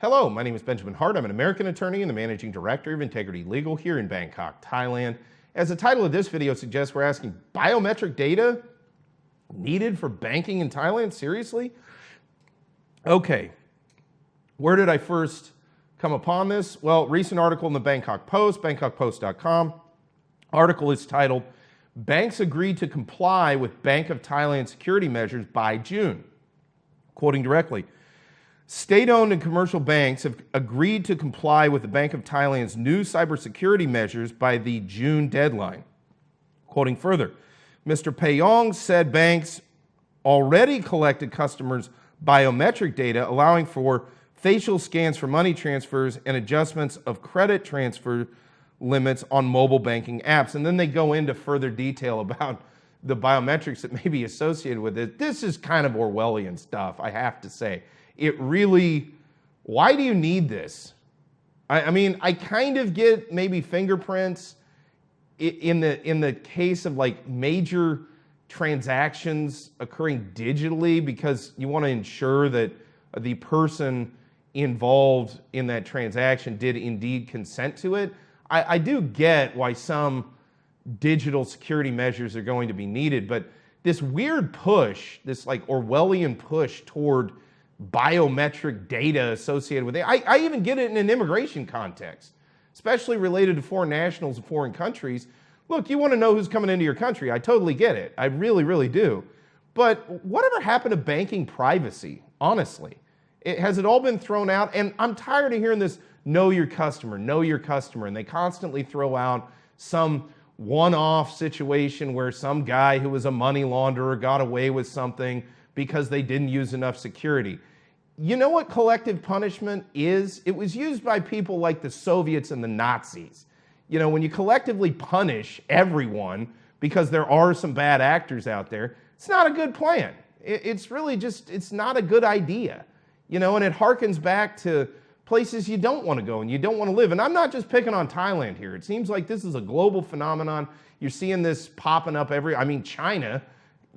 Hello, my name is Benjamin Hart. I'm an American attorney and the managing director of Integrity Legal here in Bangkok, Thailand. As the title of this video suggests, we're asking biometric data needed for banking in Thailand? Seriously? Okay, where did I first come upon this? Well, recent article in the Bangkok Post, bangkokpost.com. Article is titled, Banks Agreed to Comply with Bank of Thailand Security Measures by June. Quoting directly, state-owned and commercial banks have agreed to comply with the Bank of Thailand's new cybersecurity measures by the June deadline. Quoting further, Mr. Payong said banks already collected customers' biometric data, allowing for facial scans for money transfers and adjustments of credit transfer limits on mobile banking apps. And then they go into further detail about the biometrics that may be associated with it. This is kind of Orwellian stuff, I have to say. It really, why do you need this? I mean, I kind of get maybe fingerprints in the case of like major transactions occurring digitally because you want to ensure that the person involved in that transaction did indeed consent to it. I do get why some digital security measures are going to be needed, but this weird push, this like Orwellian push toward biometric data associated with it, I even get it in an immigration context, especially related to foreign nationals of foreign countries. Look, you want to know who's coming into your country. I totally get it. I really, really do. But whatever happened to banking privacy, honestly? Has it all been thrown out? And I'm tired of hearing this, know your customer, and they constantly throw out some one-off situation where some guy who was a money launderer got away with something because they didn't use enough security. You know what collective punishment is? It was used by people like the Soviets and the Nazis. You know, when you collectively punish everyone because there are some bad actors out there, it's not a good plan. It's really just, it's not a good idea. You know, and it harkens back to places you don't want to go and you don't want to live. And I'm not just picking on Thailand here. It seems like this is a global phenomenon. You're seeing this popping up China,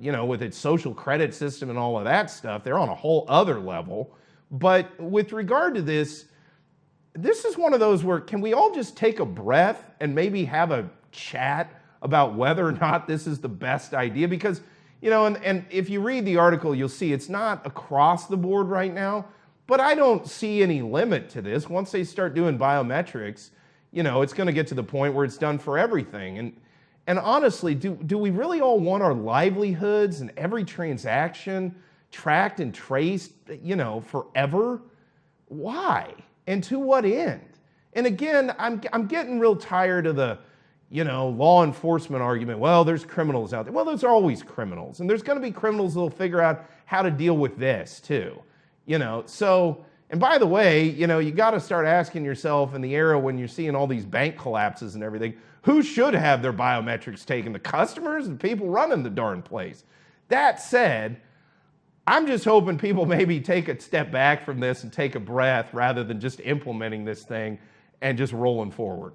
you know, with its social credit system and all of that stuff, they're on a whole other level. But with regard to this is one of those where can we all just take a breath and maybe have a chat about whether or not this is the best idea? Because, you know, and if you read the article, you'll see it's not across the board right now, but I don't see any limit to this. Once they start doing biometrics, you know, it's going to get to the point where it's done for everything. And honestly, do we really all want our livelihoods and every transaction tracked and traced, you know, forever? Why? And to what end? And again, I'm getting real tired of the, you know, law enforcement argument. Well, there's criminals out there. Well, there's always criminals. And there's going to be criminals that'll figure out how to deal with this too. You know, so, and by the way, you know, you got to start asking yourself in the era when you're seeing all these bank collapses and everything, who should have their biometrics taken? The customers and people running the darn place. That said, I'm just hoping people maybe take a step back from this and take a breath rather than just implementing this thing and just rolling forward.